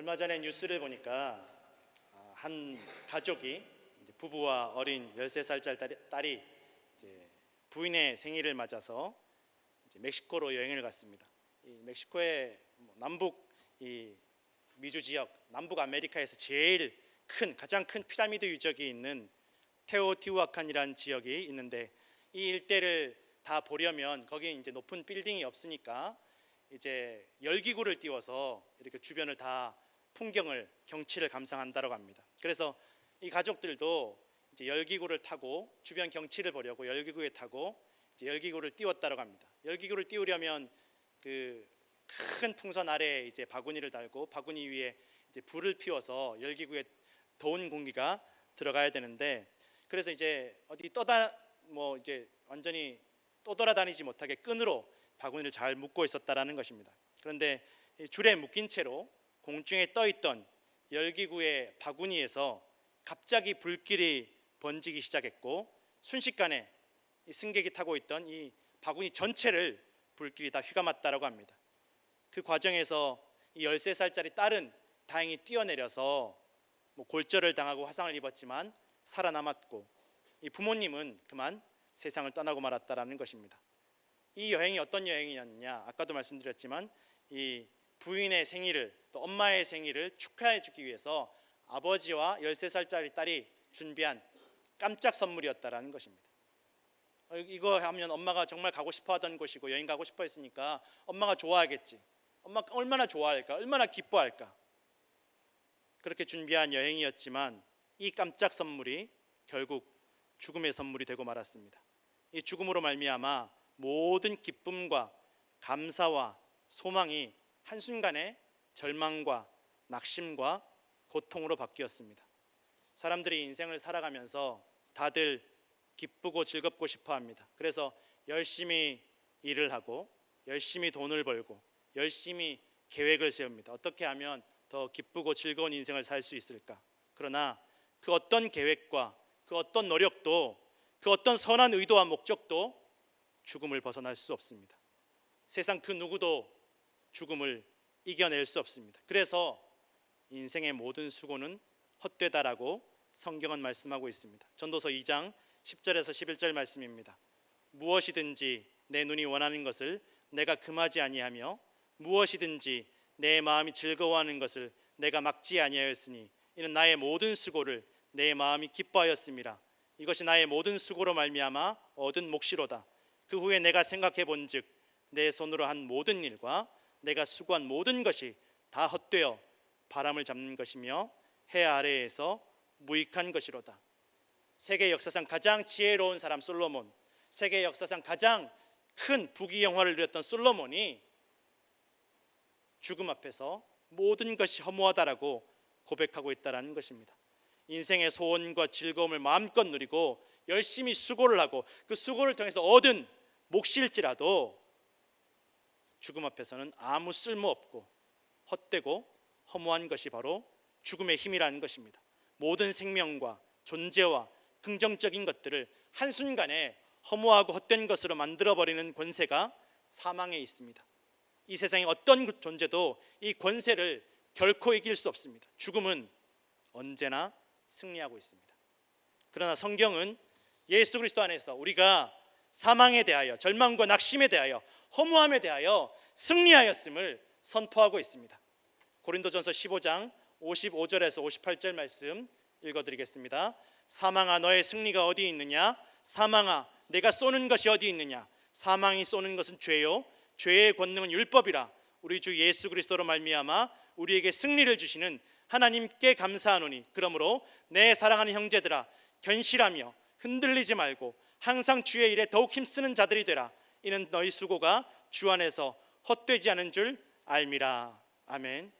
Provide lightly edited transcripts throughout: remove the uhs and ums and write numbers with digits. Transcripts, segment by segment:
얼마 전에 뉴스를 보니까 한 가족이 부부와 어린 13살짜리 딸이 이제 부인의 생일을 맞아서 이제 멕시코로 여행을 갔습니다. 이 멕시코의 남북 미주 지역, 남북 아메리카에서 제일 가장 큰 피라미드 유적이 있는 테오티후아칸이라는 지역이 있는데, 이 일대를 다 보려면 거기 이제 높은 빌딩이 없으니까 이제 열기구를 띄워서 이렇게 주변을 다 경치를 감상한다고 합니다. 그래서 이 가족들도 이제 열기구를 타고 주변 경치를 보려고 열기구에 타고 이제 열기구를 띄웠다고 합니다. 열기구를 띄우려면 그 큰 풍선 아래에 이제 바구니를 달고 바구니 위에 이제 불을 피워서 열기구에 더운 공기가 들어가야 되는데, 그래서 이제 어디 이제 완전히 떠돌아다니지 못하게 끈으로 바구니를 잘 묶고 있었다라는 것입니다. 그런데 줄에 묶인 채로 공중에 떠 있던 열기구의 바구니에서 갑자기 불길이 번지기 시작했고, 순식간에 이 승객이 타고 있던 이 바구니 전체를 불길이 다 휘감았다라고 합니다. 그 과정에서 이 13살짜리 딸은 다행히 뛰어내려서 골절을 당하고 화상을 입었지만 살아남았고, 이 부모님은 그만 세상을 떠나고 말았다라는 것입니다. 이 여행이 어떤 여행이었냐? 아까도 말씀드렸지만 이 부인의 생일을, 또 엄마의 생일을 축하해 주기 위해서 아버지와 13살짜리 딸이 준비한 깜짝 선물이었다라는 것입니다. 이거 하면 엄마가 정말 가고 싶어 하던 곳이고 여행 가고 싶어 했으니까 엄마가 좋아하겠지. 엄마가 얼마나 좋아할까? 얼마나 기뻐할까? 그렇게 준비한 여행이었지만 이 깜짝 선물이 결국 죽음의 선물이 되고 말았습니다. 이 죽음으로 말미암아 모든 기쁨과 감사와 소망이 한순간에 절망과 낙심과 고통으로 바뀌었습니다. 사람들이 인생을 살아가면서 다들 기쁘고 즐겁고 싶어 합니다. 그래서 열심히 일을 하고 열심히 돈을 벌고 열심히 계획을 세웁니다. 어떻게 하면 더 기쁘고 즐거운 인생을 살 수 있을까? 그러나 그 어떤 계획과 그 어떤 노력도, 그 어떤 선한 의도와 목적도 죽음을 벗어날 수 없습니다. 세상 그 누구도 죽음을 이겨낼 수 없습니다. 그래서 인생의 모든 수고는 헛되다라고 성경은 말씀하고 있습니다. 전도서 2장 10절에서 11절 말씀입니다. 무엇이든지 내 눈이 원하는 것을 내가 금하지 아니하며 무엇이든지 내 마음이 즐거워하는 것을 내가 막지 아니하였으니 이는 나의 모든 수고를 내 마음이 기뻐하였음이라. 이것이 나의 모든 수고로 말미암아 얻은 몫이로다. 그 후에 내가 생각해 본즉 내 손으로 한 모든 일과 내가 수고한 모든 것이 다 헛되어 바람을 잡는 것이며 해 아래에서 무익한 것이로다. 세계 역사상 가장 지혜로운 사람 솔로몬, 세계 역사상 가장 큰 부귀 영화를 누렸던 솔로몬이 죽음 앞에서 모든 것이 허무하다라고 고백하고 있다는 것입니다. 인생의 소원과 즐거움을 마음껏 누리고 열심히 수고를 하고 그 수고를 통해서 얻은 몫일지라도 죽음 앞에서는 아무 쓸모없고 헛되고 허무한 것이 바로 죽음의 힘이라는 것입니다. 모든 생명과 존재와 긍정적인 것들을 한순간에 허무하고 헛된 것으로 만들어버리는 권세가 사망에 있습니다. 이 세상의 어떤 존재도 이 권세를 결코 이길 수 없습니다. 죽음은 언제나 승리하고 있습니다. 그러나 성경은 예수 그리스도 안에서 우리가 사망에 대하여, 절망과 낙심에 대하여, 허무함에 대하여 승리하였음을 선포하고 있습니다. 고린도전서 15장 55절에서 58절 말씀 읽어드리겠습니다. 사망아 너의 승리가 어디 있느냐? 사망아 내가 쏘는 것이 어디 있느냐? 사망이 쏘는 것은 죄요 죄의 권능은 율법이라. 우리 주 예수 그리스도로 말미암아 우리에게 승리를 주시는 하나님께 감사하노니 그러므로 내 사랑하는 형제들아 견실하며 흔들리지 말고 항상 주의 일에 더욱 힘쓰는 자들이 되라. 이는 너희 수고가 주 안에서 헛되지 않은 줄 알미라. 아멘.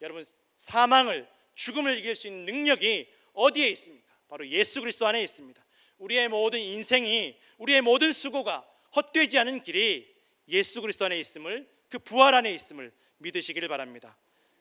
여러분, 사망을, 죽음을 이길 수 있는 능력이 어디에 있습니까? 바로 예수 그리스도 안에 있습니다. 우리의 모든 인생이, 우리의 모든 수고가 헛되지 않은 길이 예수 그리스도 안에 있음을, 그 부활 안에 있음을 믿으시기를 바랍니다.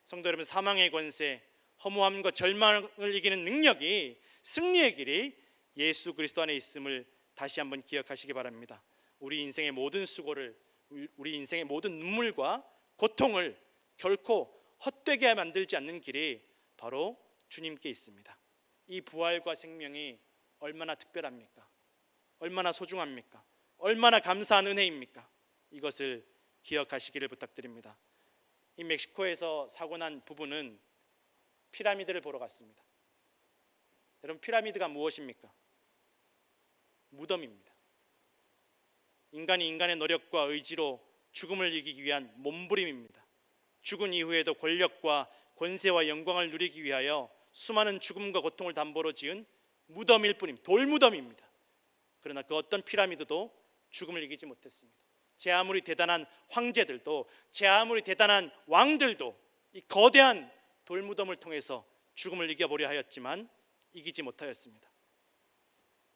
성도 여러분, 사망의 권세, 허무함과 절망을 이기는 능력이, 승리의 길이 예수 그리스도 안에 있음을 다시 한번 기억하시기 바랍니다. 우리 인생의 모든 수고를, 우리 인생의 모든 눈물과 고통을 결코 헛되게 만들지 않는 길이 바로 주님께 있습니다. 이 부활과 생명이 얼마나 특별합니까? 얼마나 소중합니까? 얼마나 감사한 은혜입니까? 이것을 기억하시기를 부탁드립니다. 이 멕시코에서 사고 난 부부는 피라미드를 보러 갔습니다. 여러분, 피라미드가 무엇입니까? 무덤입니다. 인간이 인간의 노력과 의지로 죽음을 이기기 위한 몸부림입니다. 죽은 이후에도 권력과 권세와 영광을 누리기 위하여 수많은 죽음과 고통을 담보로 지은 무덤일 뿐입니다. 돌무덤입니다. 그러나 그 어떤 피라미드도 죽음을 이기지 못했습니다. 제 아무리 대단한 황제들도, 제 아무리 대단한 왕들도 이 거대한 돌무덤을 통해서 죽음을 이겨보려 하였지만 이기지 못하였습니다.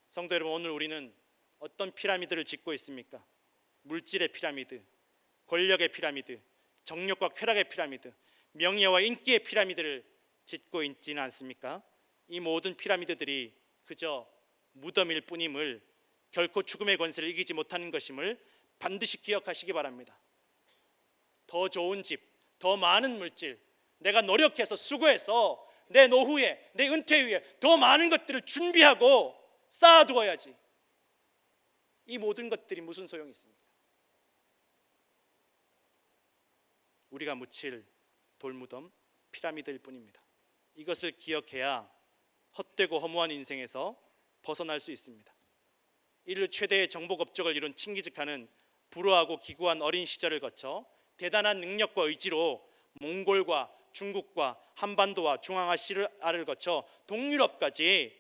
성도 여러분, 오늘 우리는 어떤 피라미드를 짓고 있습니까? 물질의 피라미드, 권력의 피라미드, 정욕과 쾌락의 피라미드, 명예와 인기의 피라미드를 짓고 있지는 않습니까? 이 모든 피라미드들이 그저 무덤일 뿐임을, 결코 죽음의 권세를 이기지 못하는 것임을 반드시 기억하시기 바랍니다. 더 좋은 집, 더 많은 물질, 내가 노력해서 수고해서 내 노후에, 내 은퇴 후에 더 많은 것들을 준비하고 쌓아두어야지. 이 모든 것들이 무슨 소용이 있습니까? 우리가 묻힐 돌무덤, 피라미드일 뿐입니다. 이것을 기억해야 헛되고 허무한 인생에서 벗어날 수 있습니다. 인류 최대의 정복 업적을 이룬 칭기즈칸은 불우하고 기구한 어린 시절을 거쳐 대단한 능력과 의지로 몽골과 중국과 한반도와 중앙아시아를 거쳐 동유럽까지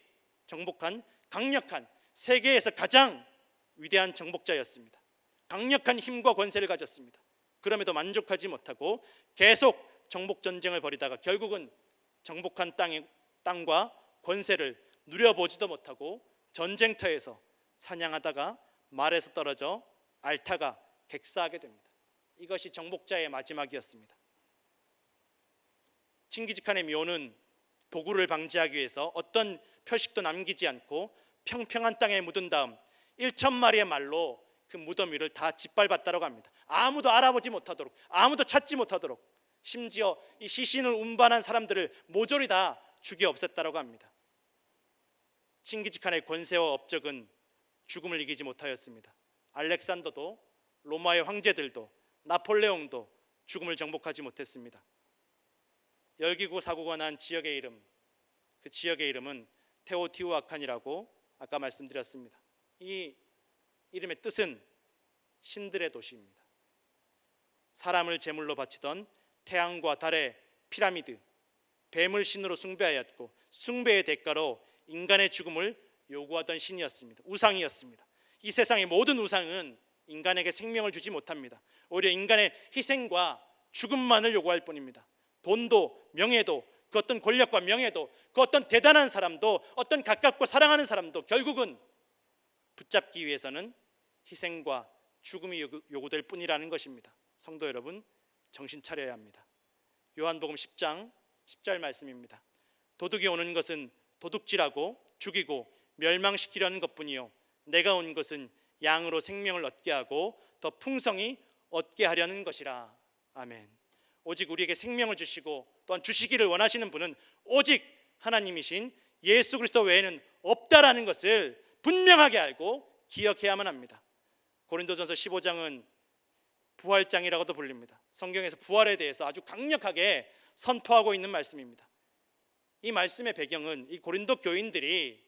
정복한 강력한, 세계에서 가장 위대한 정복자였습니다. 강력한 힘과 권세를 가졌습니다. 그럼에도 만족하지 못하고 계속 정복 전쟁을 벌이다가 결국은 정복한 땅과 권세를 누려보지도 못하고 전쟁터에서 사냥하다가 말에서 떨어져 앓다가 객사하게 됩니다. 이것이 정복자의 마지막이었습니다. 칭기즈칸의 묘는 도구를 방지하기 위해서 어떤 표식도 남기지 않고 평평한 땅에 묻은 다음 1,000마리의 말로 그 무덤 위를 다 짓밟았다고 합니다. 아무도 알아보지 못하도록, 아무도 찾지 못하도록, 심지어 이 시신을 운반한 사람들을 모조리 다 죽여 없앴다고 합니다. 칭기즈칸의 권세와 업적은 죽음을 이기지 못하였습니다. 알렉산더도, 로마의 황제들도, 나폴레옹도 죽음을 정복하지 못했습니다. 열기구 사고가 난 지역의 이름, 그 지역의 이름은 테오티후아칸이라고 아까 말씀드렸습니다. 이 이름의 뜻은 신들의 도시입니다. 사람을 제물로 바치던 태양과 달의 피라미드, 뱀을 신으로 숭배하였고 숭배의 대가로 인간의 죽음을 요구하던 신이었습니다. 우상이었습니다. 이 세상의 모든 우상은 인간에게 생명을 주지 못합니다. 오히려 인간의 희생과 죽음만을 요구할 뿐입니다. 돈도 명예도, 그 어떤 권력과 명예도, 그 어떤 대단한 사람도, 어떤 가깝고 사랑하는 사람도 결국은 붙잡기 위해서는 희생과 죽음이 요구될 뿐이라는 것입니다. 성도 여러분, 정신 차려야 합니다. 요한복음 10장 10절 말씀입니다. 도둑이 오는 것은 도둑질하고 죽이고 멸망시키려는 것뿐이요 내가 온 것은 양으로 생명을 얻게 하고 더 풍성히 얻게 하려는 것이라. 아멘. 오직 우리에게 생명을 주시고 또한 주시기를 원하시는 분은 오직 하나님이신 예수 그리스도 외에는 없다라는 것을 분명하게 알고 기억해야만 합니다. 고린도전서 15장은 부활장이라고도 불립니다. 성경에서 부활에 대해서 아주 강력하게 선포하고 있는 말씀입니다. 이 말씀의 배경은 이 고린도 교인들이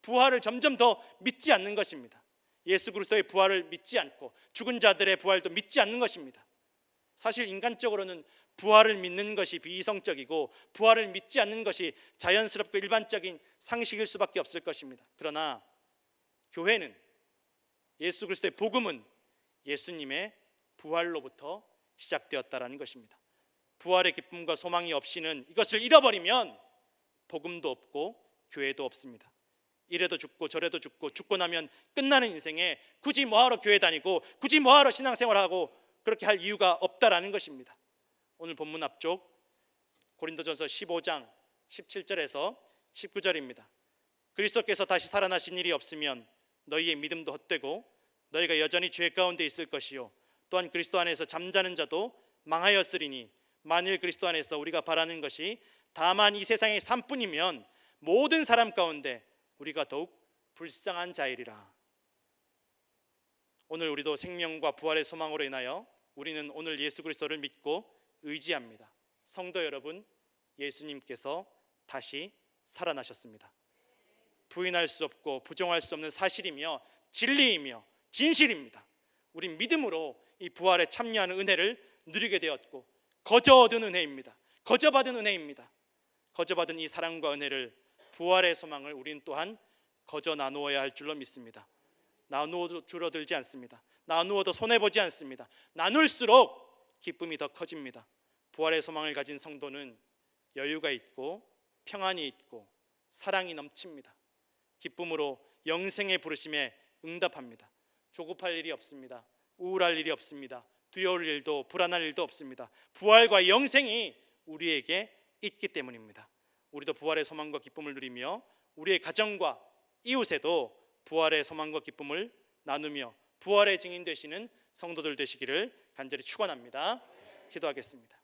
부활을 점점 더 믿지 않는 것입니다. 예수 그리스도의 부활을 믿지 않고 죽은 자들의 부활도 믿지 않는 것입니다. 사실 인간적으로는 부활을 믿는 것이 비이성적이고 부활을 믿지 않는 것이 자연스럽고 일반적인 상식일 수밖에 없을 것입니다. 그러나 교회는, 예수 그리스도의 복음은 예수님의 부활로부터 시작되었다라는 것입니다. 부활의 기쁨과 소망이 없이는, 이것을 잃어버리면 복음도 없고 교회도 없습니다. 이래도 죽고 저래도 죽고, 죽고 나면 끝나는 인생에 굳이 뭐하러 교회 다니고 굳이 뭐하러 신앙생활하고 그렇게 할 이유가 없다라는 것입니다. 오늘 본문 앞쪽 고린도전서 15장 17절에서 19절입니다. 그리스도께서 다시 살아나신 일이 없으면 너희의 믿음도 헛되고 너희가 여전히 죄 가운데 있을 것이요 또한 그리스도 안에서 잠자는 자도 망하였으리니 만일 그리스도 안에서 우리가 바라는 것이 다만 이 세상의 삶뿐이면 모든 사람 가운데 우리가 더욱 불쌍한 자이리라. 오늘 우리도 생명과 부활의 소망으로 인하여 우리는 오늘 예수 그리스도를 믿고 의지합니다. 성도 여러분, 예수님께서 다시 살아나셨습니다. 부인할 수 없고 부정할 수 없는 사실이며 진리이며 진실입니다. 우린 믿음으로 이 부활에 참여하는 은혜를 누리게 되었고 거저 얻은 은혜입니다. 거저 받은 은혜입니다. 거저 받은 이 사랑과 은혜를, 부활의 소망을 우린 또한 거저 나누어야 할 줄로 믿습니다. 나누어도 줄어들지 않습니다. 나누어도 손해보지 않습니다. 나눌수록 기쁨이 더 커집니다. 부활의 소망을 가진 성도는 여유가 있고 평안이 있고 사랑이 넘칩니다. 기쁨으로 영생의 부르심에 응답합니다. 조급할 일이 없습니다. 우울할 일이 없습니다. 두려울 일도 불안할 일도 없습니다. 부활과 영생이 우리에게 있기 때문입니다. 우리도 부활의 소망과 기쁨을 누리며 우리의 가정과 이웃에도 부활의 소망과 기쁨을 나누며 부활의 증인 되시는 성도들 되시기를 간절히 축원합니다. 기도하겠습니다.